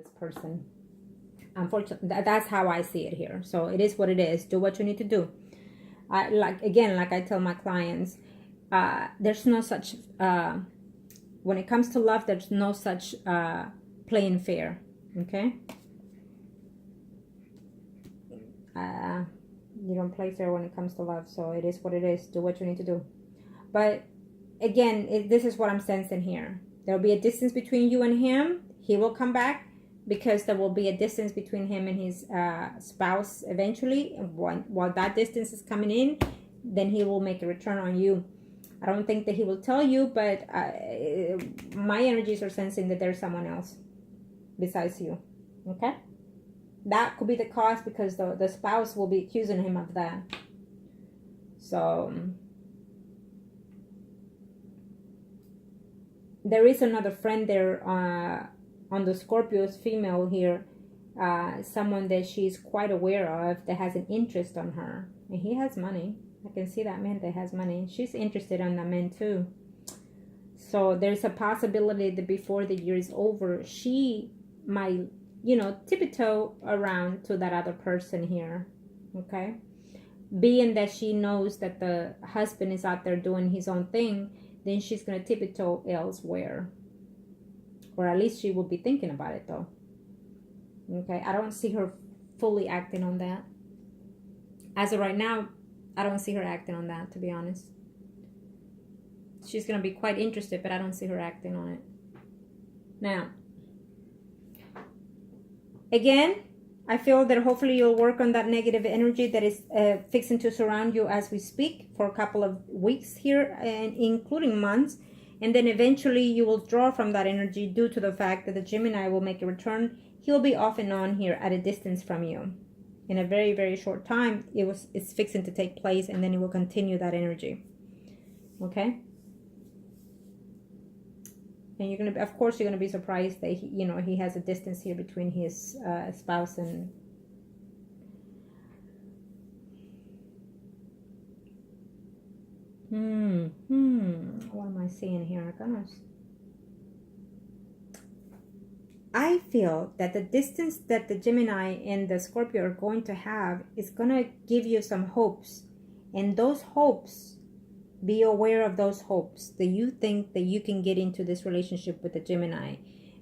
this person. Unfortunately, that's how I see it here. So it is what it is. Do what you need to do. Like I tell my clients, there's no such when it comes to love, there's no such playing fair. Okay. You don't play fair when it comes to love. So it is what it is. Do what you need to do. But again, this is what I'm sensing here. There'll be a distance between you and him. He will come back because there will be a distance between him and his spouse eventually. And while that distance is coming in, then he will make a return on you. I don't think that he will tell you, but my energies are sensing that there's someone else besides you. Okay? That could be the cause, because the spouse will be accusing him of that. So there is another friend there on the Scorpio's female here. Someone that she's quite aware of that has an interest on her. And he has money. I can see that man that has money. She's interested in that man too. So there's a possibility that before the year is over, she might, tiptoe around to that other person here. Okay? Being that she knows that the husband is out there doing his own thing, then she's going to tiptoe elsewhere. Or at least she will be thinking about it though. Okay? I don't see her fully acting on that. As of right now, I don't see her acting on that, to be honest. She's going to be quite interested, but I don't see her acting on it. Now, again, I feel that hopefully you'll work on that negative energy that is fixing to surround you as we speak for a couple of weeks here, and including months. And then eventually you will draw from that energy due to the fact that the Gemini will make a return. He'll be off and on here at a distance from you. In a very, very short time, it's fixing to take place, and then it will continue that energy. Okay? And you're gonna, of course, you're gonna be surprised that he has a distance here between his spouse and. What am I seeing here? Goodness. I feel that the distance that the Gemini and the Scorpio are going to have is going to give you some hopes. And those hopes, be aware of those hopes that you think that you can get into this relationship with the Gemini.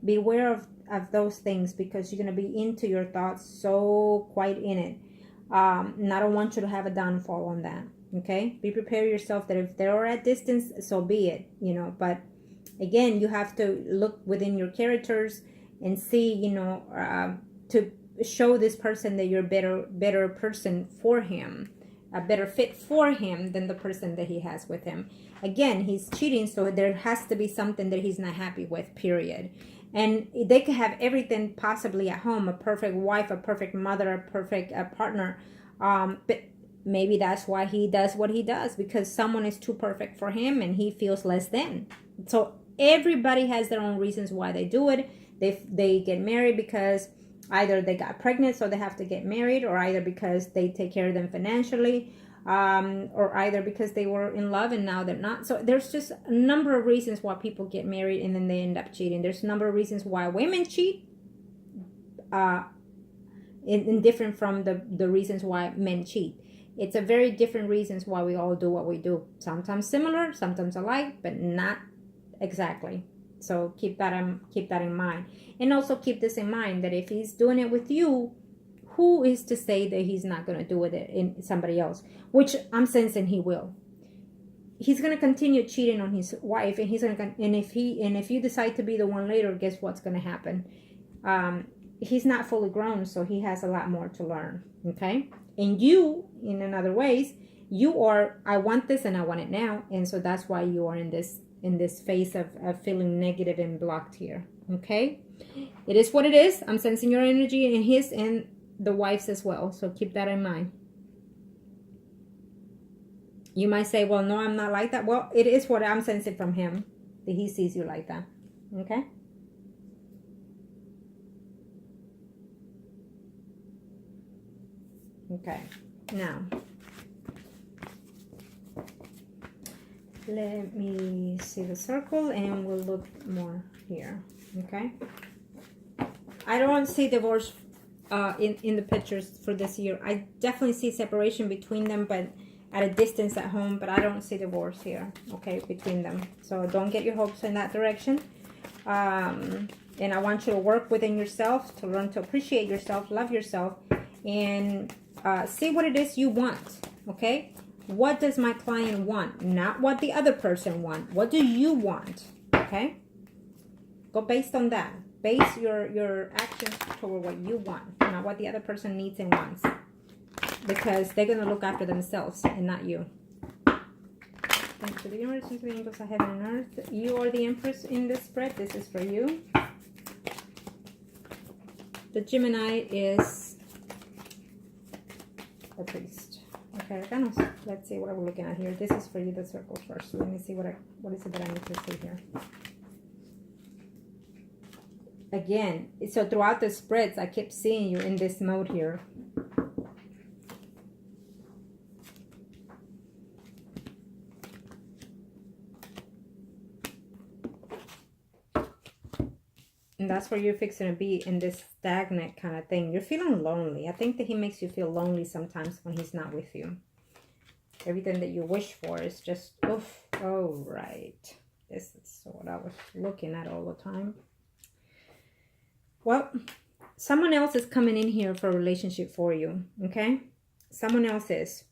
Be aware of those things, because you're going to be into your thoughts so quite in it. And I don't want you to have a downfall on that. Okay? Be prepared yourself that if they're at distance, so be it. But again, you have to look within your characters and see, to show this person that you're a better person for him, a better fit for him than the person that he has with him. Again, he's cheating, so there has to be something that he's not happy with, period. And they could have everything possibly at home, a perfect wife, a perfect mother, a perfect partner. But maybe that's why he does what he does, because someone is too perfect for him and he feels less than. So everybody has their own reasons why they do it. They get married because either they got pregnant, so they have to get married, or either because they take care of them financially, or either because they were in love and now they're not. So there's just a number of reasons why people get married and then they end up cheating. There's a number of reasons why women cheat, in different from the reasons why men cheat. It's a very different reasons why we all do what we do. Sometimes similar, sometimes alike, but not exactly. So keep that in mind. And also keep this in mind, that if he's doing it with you, who is to say that he's not going to do it in somebody else? Which I'm sensing he will. He's going to continue cheating on his wife, and if you decide to be the one later, guess what's going to happen? He's not fully grown, so he has a lot more to learn. Okay? And you, in other ways, you are, I want this and I want it now, and so that's why you are in this phase of feeling negative and blocked here. Okay, it is what it is. I'm sensing your energy in his and the wife's as well, so keep that in mind. You might say, well, no, I'm not like that. Well, it is what I'm sensing from him, that he sees you like that. Okay, now let me see the circle and we'll look more here. Okay, I don't see divorce in the pictures for this year. I definitely see separation between them, but at a distance at home, but I don't see divorce here, okay, between them. So don't get your hopes in that direction. And I want you to work within yourself, to learn to appreciate yourself, love yourself, and see what it is you want, okay? What does my client want? Not what the other person wants. What do you want, okay? Go based on that. Base your actions toward what you want, not what the other person needs and wants. Because they're going to look after themselves and not you. Thanks to the universe, to the angels of heaven and earth. You are the empress in this spread. This is for you. The Gemini is the priest. Okay, let's see what we're looking at here. This is for you, the circle first. Let me see what is it that I need to see here. Again, so throughout the spreads, I kept seeing you in this mode here. And that's where you're fixing to be, in this stagnant kind of thing. You're feeling lonely. I think that he makes you feel lonely sometimes when he's not with you. Everything that you wish for is just, oof, oh, right. This is what I was looking at all the time. Well, someone else is coming in here for a relationship for you, okay? Someone else is.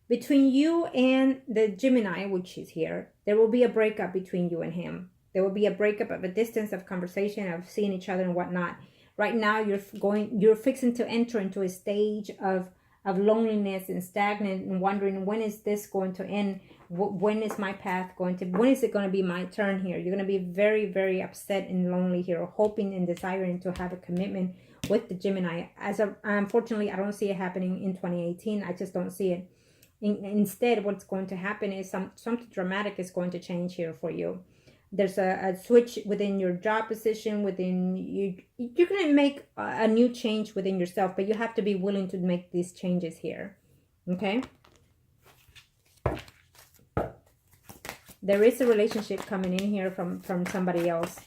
Between you and the Gemini, which is here, there will be a breakup between you and him. There will be a breakup of a distance of conversation, of seeing each other and whatnot. Right now, you're fixing to enter into a stage of loneliness and stagnant and wondering, when is this going to end? When is my path going to, when is it going to be my turn here? You're going to be very, very upset and lonely here, hoping and desiring to have a commitment with the Gemini. Unfortunately, I don't see it happening in 2018. I just don't see it. Instead, what's going to happen is something dramatic is going to change here for you. There's a switch within your job position, within you. You're going to make a new change within yourself, but you have to be willing to make these changes here. Okay? There is a relationship coming in here from somebody else.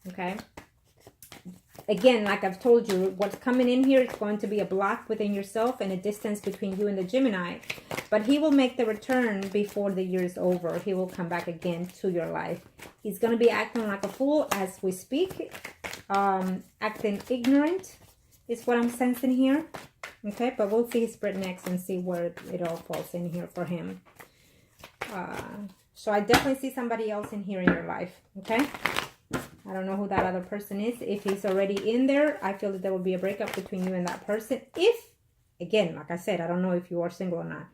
Okay? Again, like I've told you, what's coming in here is going to be a block within yourself and a distance between you and the Gemini. But he will make the return before the year is over. He will come back again to your life. He's going to be acting like a fool as we speak. Acting ignorant is what I'm sensing here. Okay, but we'll see his spread next and see where it all falls in here for him. So I definitely see somebody else in here in your life. Okay? I don't know who that other person is. If he's already in there, I feel that there will be a breakup between you and that person. If, again, like I said, I don't know if you are single or not.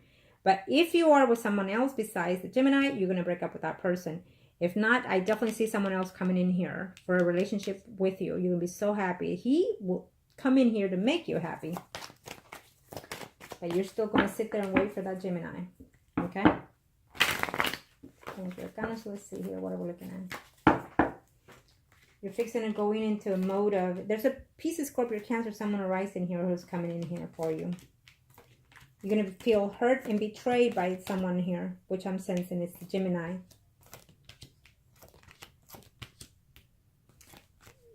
But if you are with someone else besides the Gemini, you're going to break up with that person. If not, I definitely see someone else coming in here for a relationship with you. You're going to be so happy. He will come in here to make you happy. But you're still going to sit there and wait for that Gemini. Okay? Thank you. Let's see here. What are we looking at? You're fixing to go into a mode of... There's a piece of Scorpio, Cancer, someone arising here who's coming in here for you. You're going to feel hurt and betrayed by someone here, which I'm sensing is the Gemini.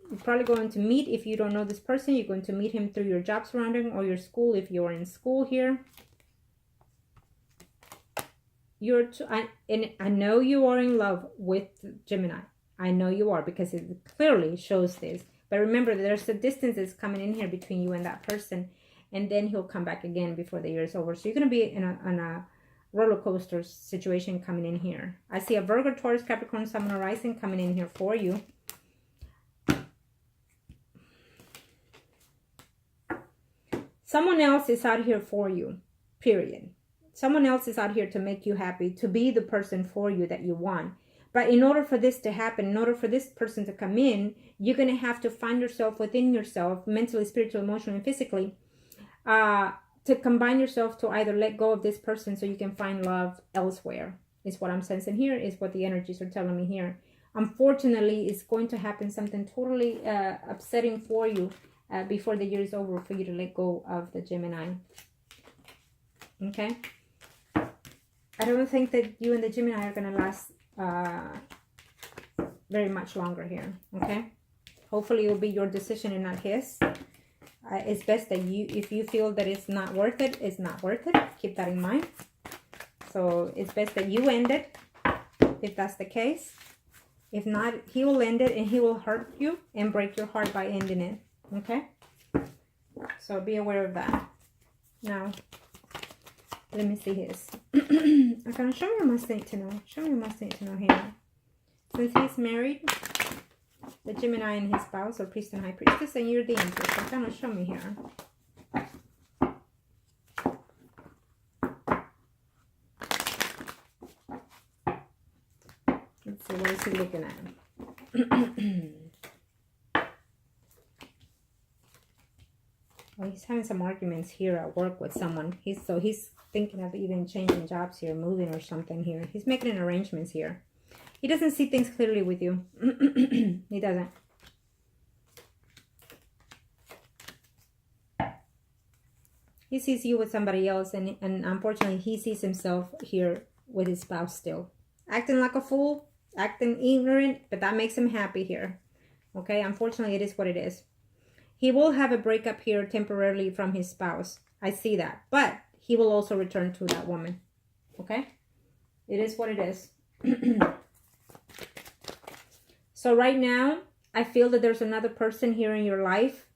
You're probably going to meet, if you don't know this person, you're going to meet him through your job surrounding or your school if you're in school here. I know you are in love with Gemini. I know you are because it clearly shows this. But remember, there's a distance that's coming in here between you and that person. And then he'll come back again before the year is over. So you're going to be in a roller coaster situation coming in here. I see a Virgo, Taurus, Capricorn, Sun, and Rising coming in here for you. Someone else is out here for you, period. Someone else is out here to make you happy, to be the person for you that you want. But in order for this to happen, in order for this person to come in, you're going to have to find yourself within yourself, mentally, spiritually, emotionally, and physically, to combine yourself to either let go of this person so you can find love elsewhere. Is what I'm sensing here, is what the energies are telling me here. Unfortunately, it's going to happen something totally upsetting for you before the year is over for you to let go of the Gemini. Okay? I don't think that you and the Gemini are going to last very much longer here. Okay? Hopefully it will be your decision and not his. It's best that if you feel that it's not worth it, it's not worth it. Keep that in mind. So it's best that you end it, if that's the case. If not, he will end it and he will hurt you and break your heart by ending it. Okay? So be aware of that. Now, let me see his. I'm gonna show me a must need to know. Show me a must need to know here. Since he's married, the Gemini and his spouse, or priest and high priestess, and you're the empress. So kind of show me here. Let's see, what is he looking at? Well, he's having some arguments here at work with someone. He's thinking of even changing jobs here, moving or something here. He's making arrangements here. He doesn't see things clearly with you. He doesn't. He sees you with somebody else, and unfortunately, he sees himself here with his spouse still. Acting like a fool, acting ignorant, but that makes him happy here. Okay, unfortunately, it is what it is. He will have a breakup here temporarily from his spouse. I see that. But he will also return to that woman. Okay? It is what it is. So right now, I feel that there's another person here in your life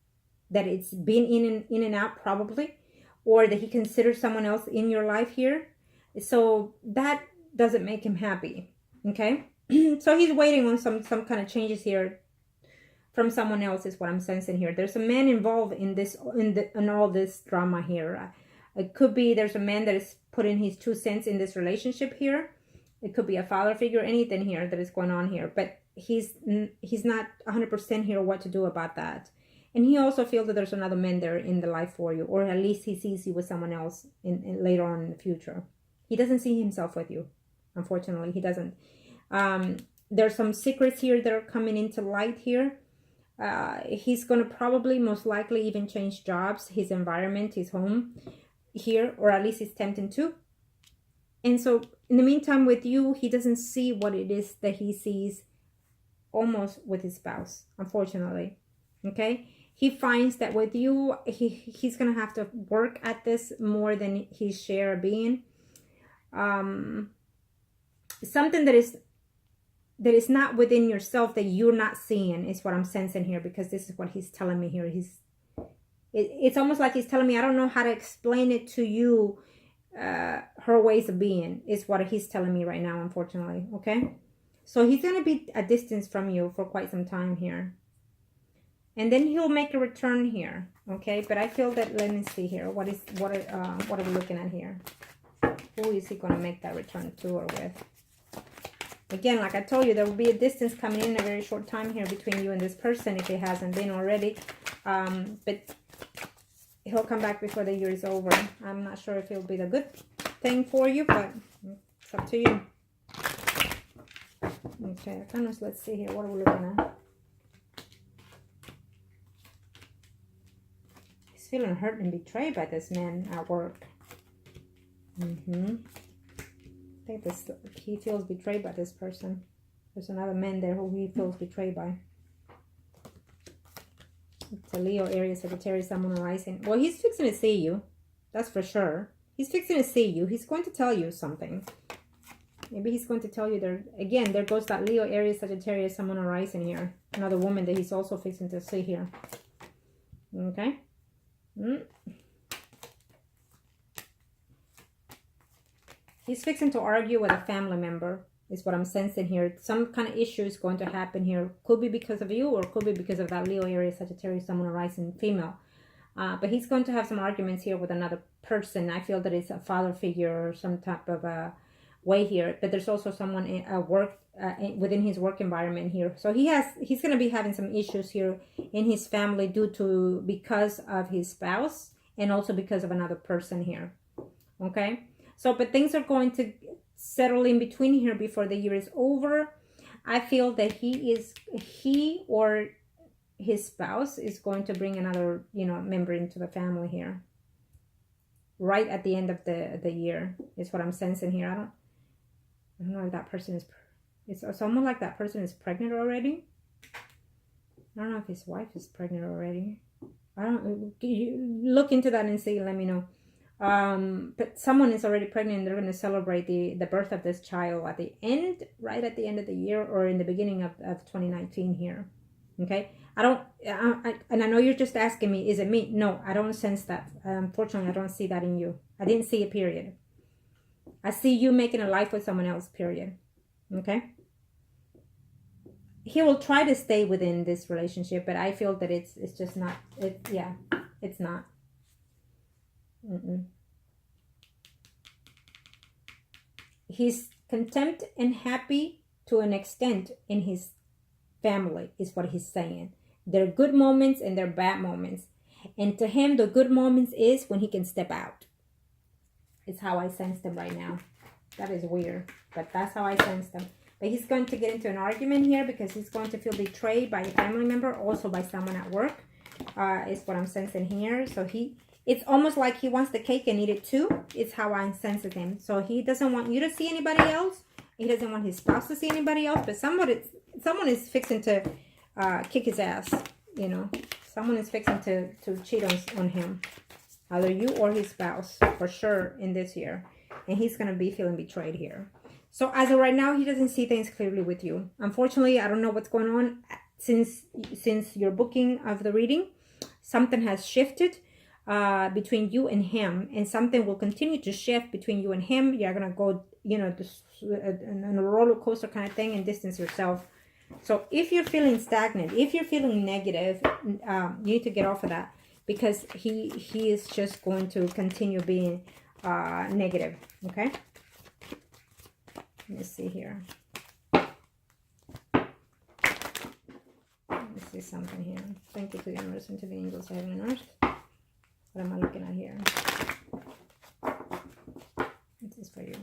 that it's been in and out probably, or that he considers someone else in your life here. So that doesn't make him happy. Okay? So he's waiting on some kind of changes here from someone else, is what I'm sensing here. There's a man involved in this, in all this drama here. It could be there's a man that is putting his 2 cents in this relationship here. It could be a father figure, anything here that is going on here. But he's not 100% here what to do about that. And he also feels that there's another man there in the life for you, or at least he sees you with someone else in later on in the future. He doesn't see himself with you. Unfortunately, he doesn't. There's some secrets here that are coming into light here. He's going to probably most likely even change jobs, his environment, his home here, or at least he's tempting to. And so in the meantime with you, he doesn't see what it is that he sees almost with his spouse, unfortunately. Okay? He finds that with you, he's going to have to work at this more than his share of being. Something that is not within yourself that you're not seeing is what I'm sensing here, because this is what he's telling me here. It's almost like he's telling me, I don't know how to explain it to you, her ways of being, is what he's telling me right now, unfortunately. Okay? So he's going to be a distance from you for quite some time here. And then he'll make a return here. Okay? But I feel that, let me see here. What are we looking at here? Who is he going to make that return to or with? Again, like I told you, there will be a distance coming in a very short time here between you and this person, if it hasn't been already. But he'll come back before the year is over. I'm not sure if it'll be the good thing for you, but it's up to you. Okay, let's see here. What are we looking at? He's feeling hurt and betrayed by this man at work. I think he feels betrayed by this person. There's another man there who he feels betrayed by. It's a Leo, Aries, Sagittarius, Sun, Moon, Rising. Well, he's fixing to see you. That's for sure. He's fixing to see you. He's going to tell you something. Maybe he's going to tell you there. Again, there goes that Leo, Aries, Sagittarius, Sun, Moon, Rising here. Another woman that he's also fixing to see here. Okay? He's fixing to argue with a family member, is what I'm sensing here. Some kind of issue is going to happen here. Could be because of you, or could be because of that Leo, Aries, Sagittarius, Sun, Moon, Rising female. But he's going to have some arguments here with another person. I feel that it's a father figure or some type of a way here. But there's also someone within his work environment here. So he's going to be having some issues here in his family because of his spouse, and also because of another person here. Okay? So, but things are going to settle in between here before the year is over. I feel that he or his spouse is going to bring another, member into the family here. Right at the end of the year is what I'm sensing here. I don't know if that person it's almost like that person is pregnant already. I don't know if his wife is pregnant already. I don't. You look into that and see. Let me know. But someone is already pregnant. And they're going to celebrate the birth of this child at the end, right at the end of the year, or in the beginning of 2019 here. Okay. And I know you're just asking me, is it me? No, I don't sense that. Unfortunately, I don't see that in you. I didn't see a period. I see you making a life with someone else, period. Okay. He will try to stay within this relationship, but I feel that it's just not. It's not. He's content and happy to an extent in his family, is what he's saying. There are good moments and there are bad moments, and to him, the good moments is when he can step out. It's how I sense them right now. That is weird, but that's how I sense them. But he's going to get into an argument here because he's going to feel betrayed by a family member, also by someone at work, is what I'm sensing here. So it's almost like he wants the cake and eat it too. It's how I'm sensing him. So he doesn't want you to see anybody else. He doesn't want his spouse to see anybody else. But someone is fixing to kick his ass, you know. Someone is fixing to cheat on him. Either you or his spouse, for sure, in this year. And he's going to be feeling betrayed here. So as of right now, he doesn't see things clearly with you. Unfortunately, I don't know what's going on since your booking of the reading. Something has shifted between you and him, and something will continue to shift between you and him. You're going to go, you know, in a roller coaster kind of thing and distance yourself. So if you're feeling stagnant, if you're feeling negative, you need to get off of that, because he is just going to continue being negative. Okay. Let me see here. Let me see something here. Thank you to the universe and to the angels, heaven and earth. What am I looking at here? This is for you.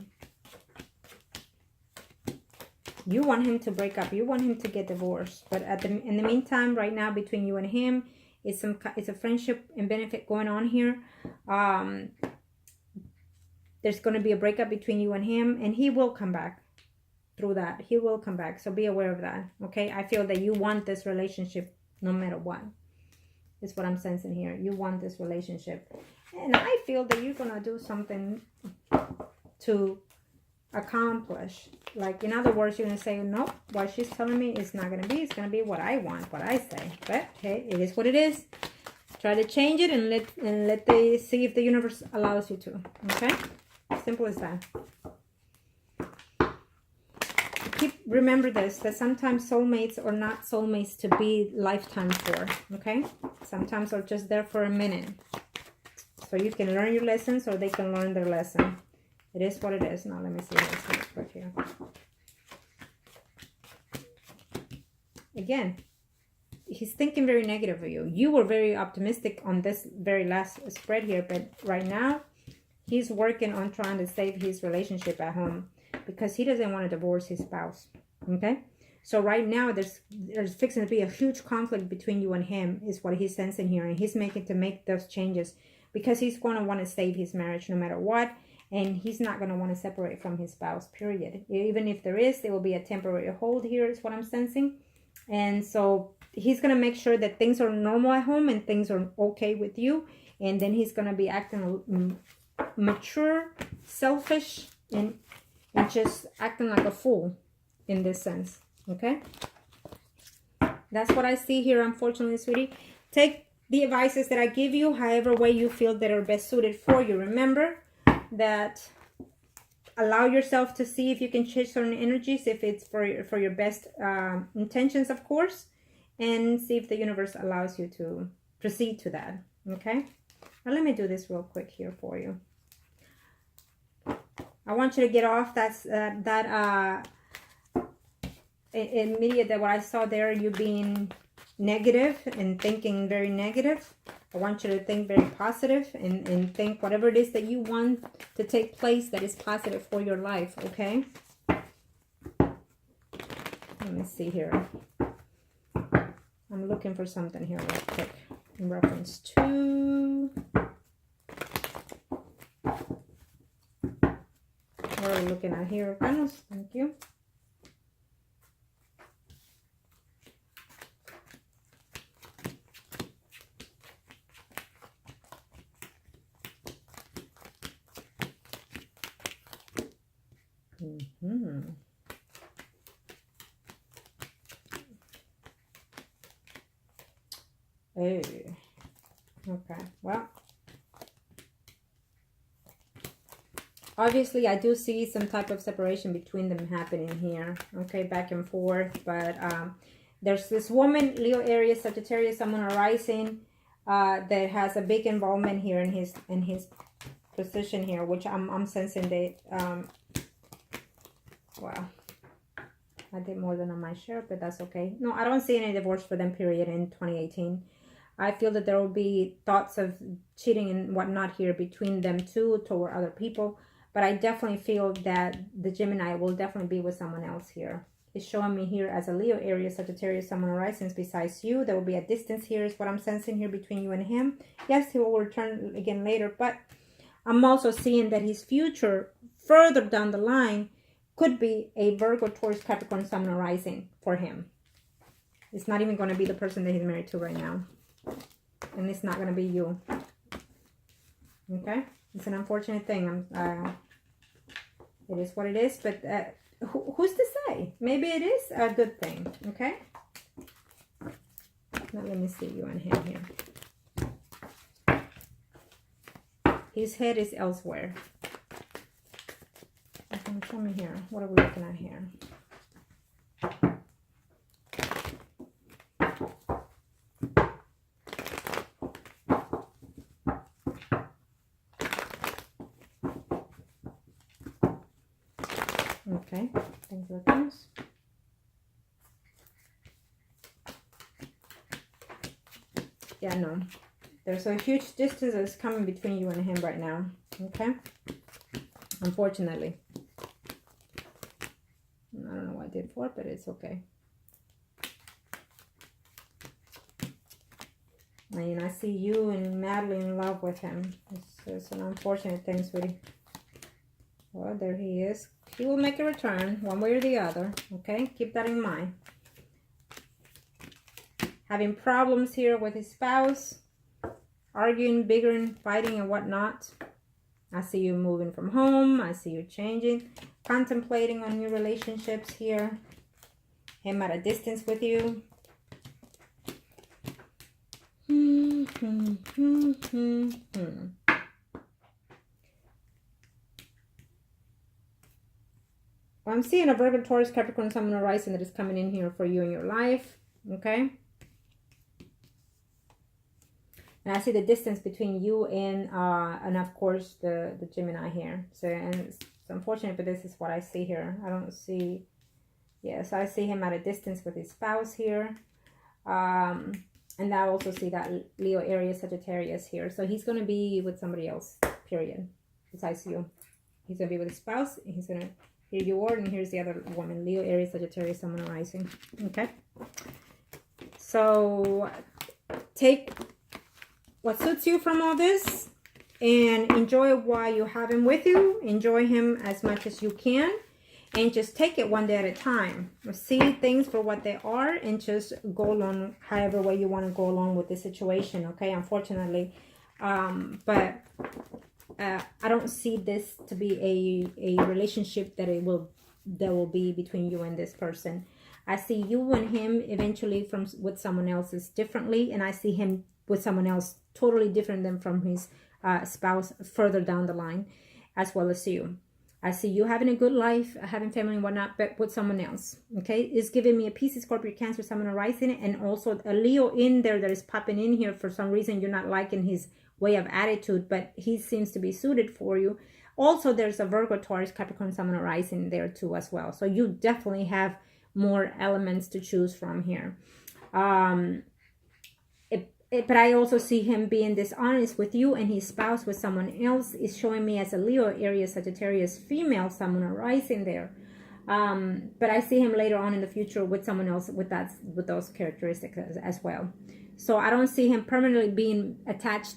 You want him to break up. You want him to get divorced. But in the meantime, right now, between you and him, it's a friendship and benefit going on here. There's going to be a breakup between you and him, and he will come back through that. He will come back. So be aware of that. Okay. I feel that you want this relationship no matter what. Is what I'm sensing here. You want this relationship. And I feel that you're going to do something to accomplish. Like, in other words, you're going to say, no, what she's telling me is not going to be. It's going to be what I want, what I say. But, hey, it is what it is. Try to change it and see if the universe allows you to. Okay? Simple as that. Remember this, that sometimes soulmates are not soulmates to be lifetime for. Okay? Sometimes they're just there for a minute. So you can learn your lessons, or they can learn their lesson. It is what it is. Now let me see this real quick here. Again, he's thinking very negative of you. You were very optimistic on this very last spread here, but right now he's working on trying to save his relationship at home because he doesn't want to divorce his spouse. Okay? So right now there's fixing to be a huge conflict between you and him, is what he's sensing here, and he's making to make those changes because he's going to want to save his marriage no matter what. And he's not going to want to separate from his spouse, period. Even if there will be a temporary hold here, is what I'm sensing. And so he's going to make sure that things are normal at home and things are okay with you. And then he's going to be acting mature, selfish, and just acting like a fool in this sense. Okay? That's what I see here, unfortunately, sweetie. Take the advices that I give you, however way you feel that are best suited for you. Remember that allow yourself to see if you can change certain energies, if it's for your best intentions, of course, and see if the universe allows you to proceed to that. Okay, now let me do this real quick here for you. I want you to get off that immediate, that what I saw there, you being negative and thinking very negative. I want you to think very positive and think whatever it is that you want to take place that is positive for your life, okay? Let me see here. I'm looking for something here real quick in reference to... What are we looking at here? Thank you. Oh, okay. Well, obviously, I do see some type of separation between them happening here. Okay, back and forth. But there's this woman, Leo, Aries, Sagittarius, Sun, Moon, rising, that has a big involvement here in his position here, which I'm sensing that. Wow, I did more than on my share, but that's okay. No, I don't see any divorce for them. Period. In 2018. I feel that there will be thoughts of cheating and whatnot here between them two toward other people. But I definitely feel that the Gemini will definitely be with someone else here. It's showing me here as a Leo, Aries, Sagittarius, Sun, Moon, Horizons besides you. There will be a distance here is what I'm sensing here between you and him. Yes, he will return again later. But I'm also seeing that his future further down the line could be a Virgo, Taurus, Capricorn, Sun, Moon, Rising for him. It's not even going to be the person that he's married to right now. And it's not going to be you. Okay? It's an unfortunate thing. It is what it is. But who's to say? Maybe it is a good thing. Okay? Now let me see you and him here. His head is elsewhere. Okay, show me here. What are we looking at here? Okay, thank you, guys. Yeah, no. There's a huge distance that's coming between you and him right now. Okay? Unfortunately. I don't know what I did for it, but it's okay. And I see you and madly in love with him. It's an unfortunate thing, sweetie. Well, there he is. He will make a return, one way or the other. Okay? Keep that in mind. Having problems here with his spouse. Arguing, bickering, fighting, and whatnot. I see you moving from home. I see you changing. Contemplating on new relationships here. Him at a distance with you. Well, I'm seeing a Virgo, Taurus, Capricorn, Sun, Moon, Rising that is coming in here for you in your life. Okay? And I see the distance between you and of course, the Gemini here. So, and it's unfortunate, but this is what I see here. I don't see... Yes, I see him at a distance with his spouse here. And I also see that Leo, Aries, Sagittarius here. So he's going to be with somebody else, period, besides you. He's going to be with his spouse. And he's going to... Here you are, and here's the other woman. Leo, Aries, Sagittarius, Sun, Moon, Rising. Okay? So, take what suits you from all this. And enjoy while you have him with you. Enjoy him as much as you can. And just take it one day at a time. See things for what they are. And just go along however way you want to go along with the situation. Okay? Unfortunately. But... I don't see this to be a relationship that will be between you and this person. I see you and him eventually with someone else's differently, and I see him with someone else totally different than from his spouse further down the line, as well as you. I see you having a good life, having family and whatnot, but with someone else. Okay, it's giving me a Pisces, Scorpio, Cancer, Sun, Moon, Rising, and also a Leo in there that is popping in here. For some reason, you're not liking his way of attitude, but he seems to be suited for you. Also, there's a Virgo, Taurus, Capricorn, Sun, Moon, Rising there too as well. So you definitely have more elements to choose from here. But I also see him being dishonest with you, and his spouse with someone else is showing me as a Leo, Aries, Sagittarius, female, Sun, Moon, Rising there. But I see him later on in the future with someone else with those characteristics as well. So I don't see him permanently being attached,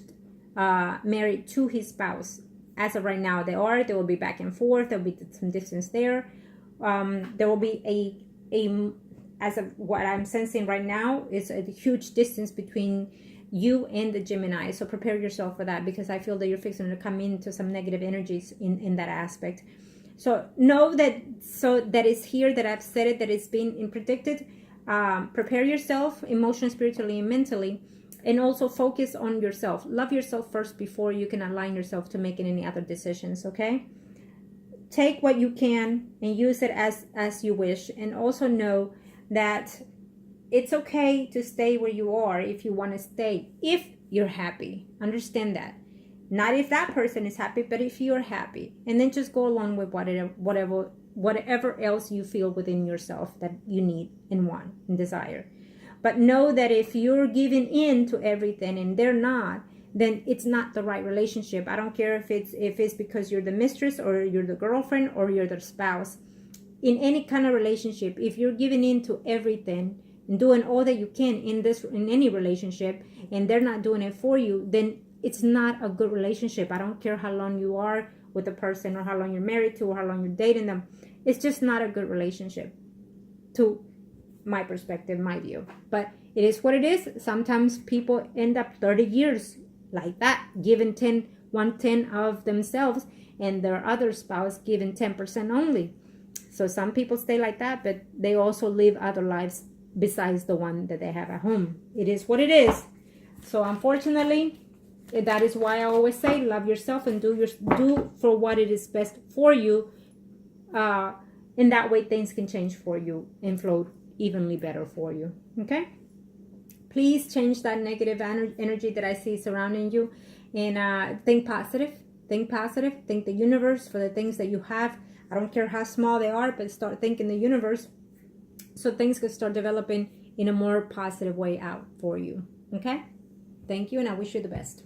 married to his spouse. As of right now, they will be back and forth. There will be some distance there. There will be as of what I'm sensing right now, is a huge distance between you and the Gemini. So prepare yourself for that, because I feel that you're fixing to come into some negative energies in that aspect. So know that, so that is here, that I've said it, that it's been predicted. Prepare yourself emotionally, spiritually, and mentally, and also focus on yourself. Love yourself first before you can align yourself to making any other decisions, okay? Take what you can and use it as you wish. And also know that it's okay to stay where you are if you want to stay, if you're happy. Understand that. Not if that person is happy, but if you're happy. And then just go along with whatever else you feel within yourself that you need and want and desire. But know that if you're giving in to everything and they're not, then it's not the right relationship. I don't care if it's because you're the mistress or you're the girlfriend or you're the spouse. In any kind of relationship, if you're giving in to everything and doing all that you can in any relationship, and they're not doing it for you, then it's not a good relationship. I don't care how long you are with the person or how long you're married to or how long you're dating them. It's just not a good relationship, to my perspective, my view. But it is what it is. Sometimes people end up 30 years like that, giving 1/10 of themselves, and their other spouse giving 10% only. So some people stay like that, but they also live other lives besides the one that they have at home. It is what it is. So unfortunately, that is why I always say, love yourself and do for what it is best for you. In that way, things can change for you and flow evenly better for you. Okay? Please change that negative energy that I see surrounding you, and think positive. Think positive. Thank the universe for the things that you have. I don't care how small they are, but start thanking the universe so things can start developing in a more positive way out for you. Okay? Thank you, and I wish you the best.